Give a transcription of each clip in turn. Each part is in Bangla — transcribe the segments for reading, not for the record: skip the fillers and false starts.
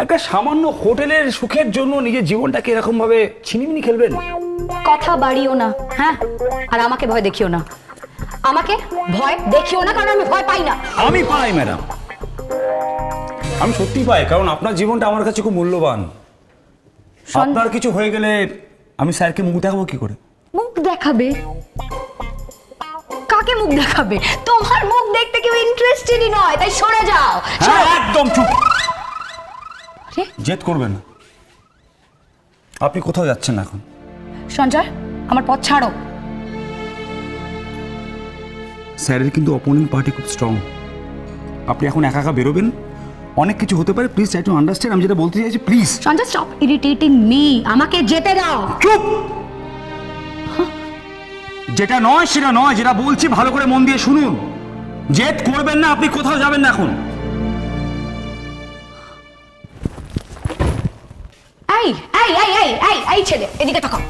একটা সামান্য হোটেলের সুখের জন্য নিজের জীবনটাকে এরকম ভাবে ছিনিমিনি খেলবেন? কথা বাড়িও না, হ্যাঁ? আর আমাকে ভয় দেখিও না, আমাকে ভয় দেখিও না, কারণ আমি ভয় পাই না। আমি পাই ম্যাডাম, আমি সত্যি পাই, কারণ আপনার জীবনটা আমার কাছে খুব মূল্যবান। আপনার কিছু হয়ে গেলে আমি স্যারকে মুখ দেখাবো কি করে? মুখ দেখাবে? কাকে মুখ দেখাবে? তোমার মুখ দেখতে কেউ ইন্টারেস্টেডই নয়, তাই সরে যাও। হ্যাঁ, একদম চুপ। জেদ করবেন না। আপনি কোথাও যাচ্ছেন না এখন? সঞ্জয়, আমার পথ ছাড়ো। স্যারের কিন্তু অপোনেন্ট পার্টি খুব স্ট্রং। আপনি এখন একা একা বেরোবেন, অনেক কিছু হতে পারে। Please try to understand. আমি যেটা বলতে চাইছি, please. Sanjay, stop irritating me. আমাকে যেতে দাও। চুপ। যেটা নয় সেটা নয়, যেটা বলছি ভালো করে মন দিয়ে শুনুন। জেদ করবেন না, আপনি কোথাও যাবেন না এখন। এই এই এই এই এই এই ছেলে, এদিকে তাকাও।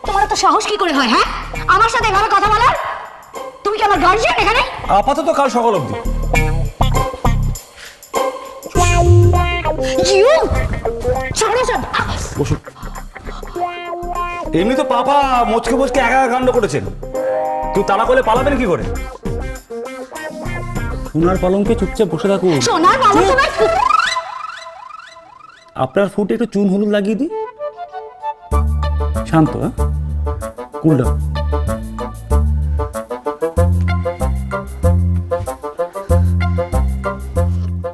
তোমার তো সাহস কি করে হয়, হ্যাঁ, আমার সাথে এভাবে কথা বলার? তুমি কি আমার গার্জিয়ান এখানে? আপাতত কাল সকাল অবধি। ইউ ছাড়ো সব। বসুন। এমনি তো পাপা মোচকে মোচকে একা একা কাণ্ড করেছেন, তুই তাড়া করলে পালাবেন কি করে? সোনার পালঙ্কে চুপচাপ বসে থাকুন। সোনার পালঙ্ক? আপনার ফুটে একটু চুন হলুদ লাগিয়ে দিই। শান্ত, হ্যাঁ, কুল ডাউন।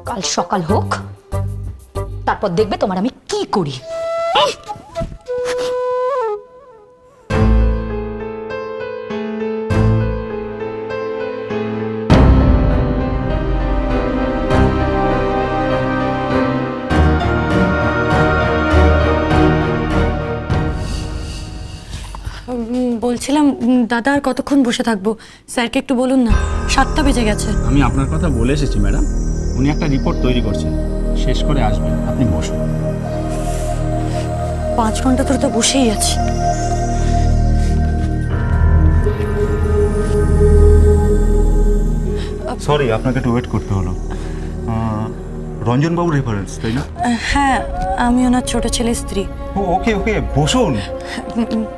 কাল সকাল হোক, তারপর দেখবে তোমার আমি কি করি। বলছিলাম দাদা আর কতক্ষণ বসে থাকবো? স্যারকে একটু বলুন না, 7টা বেজে গেছে। আমি আপনার কথা বলে এসেছি ম্যাডাম, উনি একটা রিপোর্ট তৈরি করছেন, শেষ করে আসবেন, আপনি বসুন। 5 ঘন্টা ধরে তো বসেই আছি। সরি, আপনাকে একটু ওয়েট করতে হলো। রঞ্জনবাবু রেফারেন্স, তাই না? হ্যাঁ, আমি ওনার ছোট ছেলের স্ত্রী। ও ওকে ওকে, বসুন।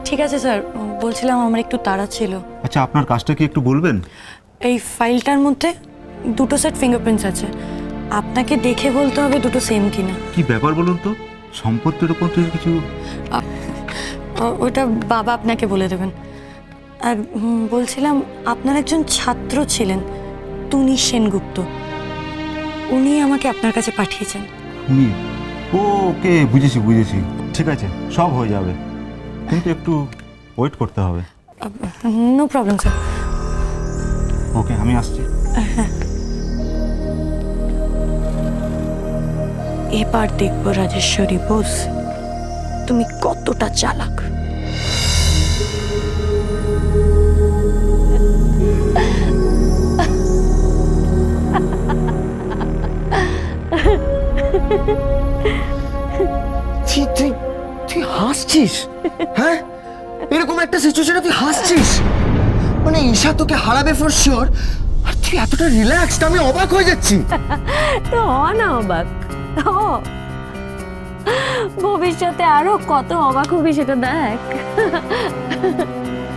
ঠিক আছে স্যার, বলছিলাম আমার একটু তাড়া ছিল। আচ্ছা, আপনার কাজটা কি একটু বলবেন? এই ফাইলটার মধ্যে 2টো সেট ফিঙ্গারপ্রিন্টস আছে, আপনাকে দেখে বলতে হবে দুটো সেম কিনা। কি ব্যাপার বলুন তো, সম্পত্তির উপর তো কিছু? ওটা বাবা আপনাকে বলে দেবেন। আর বলছিলাম, আপনার একজন ছাত্র ছিলেন টুনি সেনগুপ্ত, উনি আমাকে আপনার কাছে পাঠিয়েছেন। উনি? ওকে, বুঝেছি বুঝেছি, ঠিক আছে, সব হয়ে যাবে, কিন্তু একটু ওয়েট করতে হবে। No problem sir. ওকে, আমি আসছি। এবার দেখবো রাজেশ্বরী বোস, তুমি কতটা চালাক। তুই হাসছিস? হ্যাঁ, এরকম একটা সিচুয়েশনে তুই হাসছিস? মানে ঈশা তোকে হারাবে ফর শিওর, আর তুই এতটা রিল্যাক্সড, আমি অবাক হয়ে যাচ্ছি। তো না অবাক হ, ভবিষ্যতে আরো কত অবাক হবি সেটা দেখ।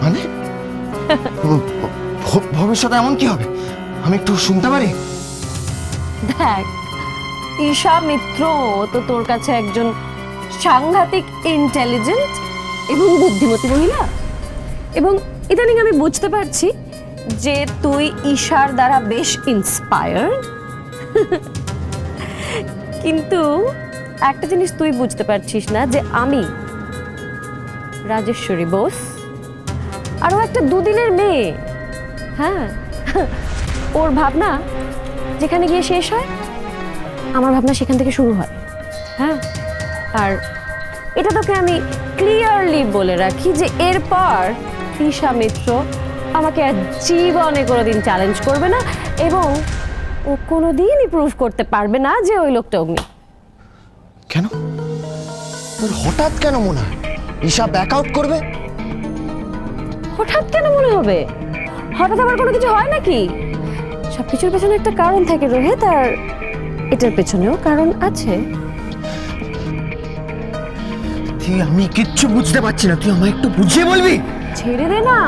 মানে ভবিষ্যতে এমন কি হবে, আমি একটু শুনতে পারি? দেখ, ঈশা মিত্র তো তোর কাছে একজন সাংঘাতিক ইন্টেলিজেন্ট এবং বুদ্ধিমতী মহিলা, এবং ইদানিং আমি বুঝতে পারছি যে তুই ঈশার দ্বারা বেশ ইন্সপায়ার্ড। কিন্তু একটা জিনিস তুই বুঝতে পারছিস না, যে আমি রাজেশ্বরী বোস আরও একটা 2 দিনের মেয়ে। হ্যাঁ, ওর ভাবনা যেখানে গিয়ে শেষ হয়, আমার ভাবনা সেখান থেকে শুরু হয়। হ্যাঁ, আর এটা তোকে আমি ক্লিয়ারলি বলে রাখি যে এরপর ঈশা মিত্র আমাকে আর জীবনে কোনোদিন চ্যালেঞ্জ করবে না, এবং ও কোনোদিনই প্রুভ করতে পারবে না যে ওই লোকটা অগ্নি। কেন তোর হঠাৎ কেন মনে হয় ঈশা ব্যাক আউট করবে? হঠাৎ কেন মনে হবে? হঠাৎ আবার কোনো কিছু হয় নাকি? সবকিছুর পেছনে একটা কারণ থাকে রোহিত, আর এটার পেছনেও কারণ আছে। আমি কিচ্ছু বুঝতে পারছি না, তুই আমায় একটু বুঝিয়ে বলবি? ছেড়ে দে না,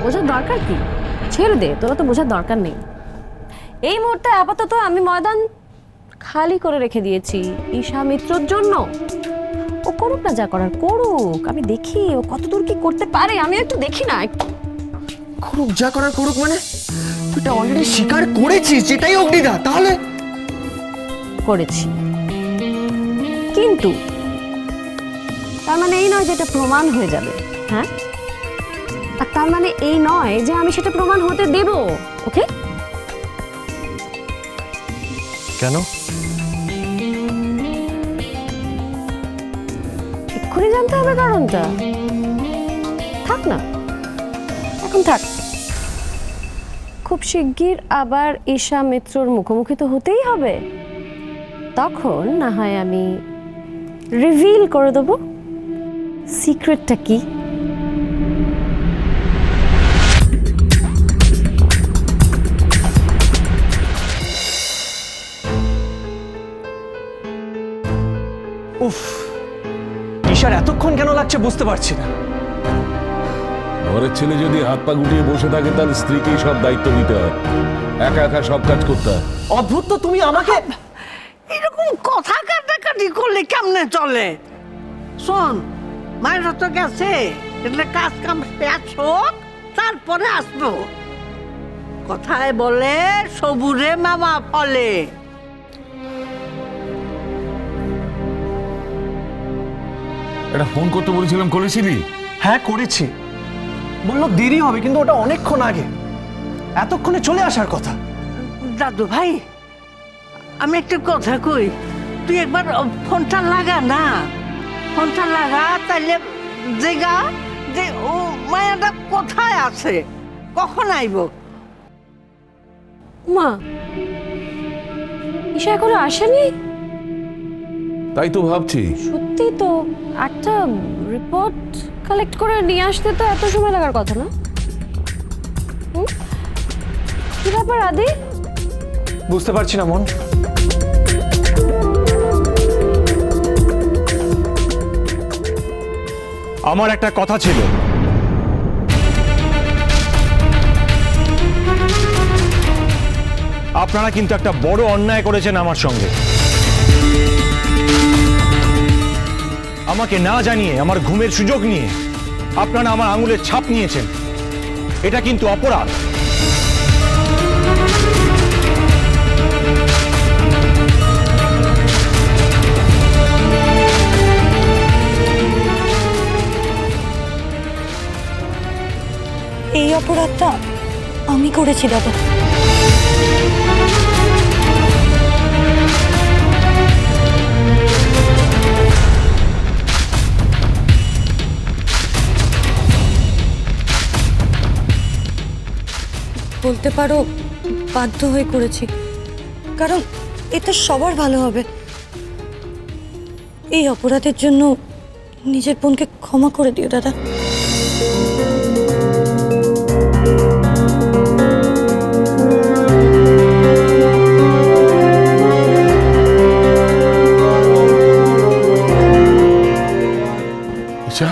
বোঝার দরকার কি? ছেড়ে দে, তোরা তো বোঝার দরকার নেই। এই মুহূর্তে আপাতত আমি ময়দান খালি করে রেখে দিয়েছি ঈশা মিত্রর জন্য। ও করুক না, যা করার করুক, আমি দেখি ও কতদূর কি করতে পারে, আমি একটু দেখি না একটু। করুক, যা করার করুক মানে? তুই এটা অলরেডি স্বীকার করেছিস, যেটাই অগ্নিদা, তাহলে? করেছি, কিন্তু তার মানে এই নয় যে এটা প্রমাণ হয়ে যাবে, হ্যাঁ? আর তার মানে এই নয় যে আমি সেটা প্রমাণ হতে দেব, ওকে? কেন? এক্ষুনি জানতে হবে কারণটা? থাক না, এখন থাক। খুব শিগগির আবার ঈশা মিত্রর মুখোমুখি তো হতেই হবে, তখন না হয় আমি রিভিল করে দেবো সিক্রেটটা কি। উফ, ঈশার এতক্ষণ কেন লাগছে বুঝতে পারছি না। ঘরের ছেলে যদি হাত পা গুটিয়ে বসে থাকে তাহলে স্ত্রীকেই সব দায়িত্ব নিতে হয়, একা একা সব কাজ করতে হয়। অদ্ভুত তো, তুমি আমাকে এরকম কথা কাটাকাটি করলে কেমনে চলে? শোন, মায়ের তো গেছে, એટલે কাজ কাম শেষ হোক, তারপরে আসবো। কথায় বলে সবুরে মামা ফলে। এটা ফোন করতে বলেছিলাম, করেছিলি? হ্যাঁ করেছি, বললো দেরি হবে, কিন্তু ওটা অনেকক্ষণ আগে, এতক্ষণে চলে আসার কথা। দাদু ভাই, আমি একটা কথা কই, তুই একবার ফোনটা লাগা না, ফোনটা লাগা, তাইলে জায়গা যে ও মায়াটা কোথায় আছে, কখন আইব। মা, ঈশা এখনো আসেনি? তাই তো ভাবছি। সত্যি তো, একটা রিপোর্ট কালেক্ট করে নিয়ে আসতে তো এত সময় লাগার কথা না? হুম? কি ব্যাপার আদি? বুঝতে পারছি না মন। আমার একটা কথা ছিল। আপনারা কিন্তু একটা বড় অন্যায় করেছেন আমার সঙ্গে। আমাকে না জানিয়ে, আমার ঘুমের সুযোগ নিয়ে আপনারা আমার আঙুলের ছাপ নিয়েছেন, এটা কিন্তু অপরাধ। এই অপরাধটা আমি করেছি দাদা। বলতে পারো বাধ্য হয়ে করেছি, কারণ এতে সবার ভালো হবে। এই অপরাধের জন্য নিজের বোনকে ক্ষমা করে দিও দাদা। ঈশা,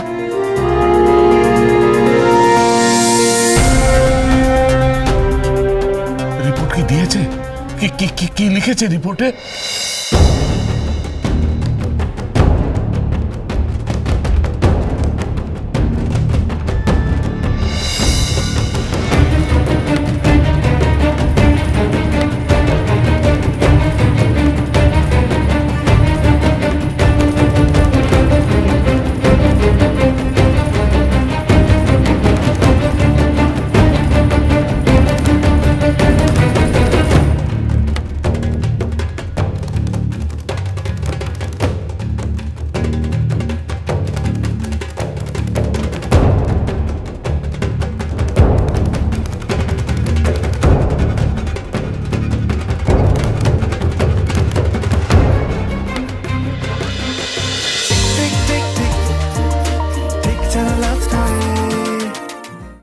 রিপোর্ট কি দিয়েছে? কি কি কি কি লিখেছে রিপোর্টে?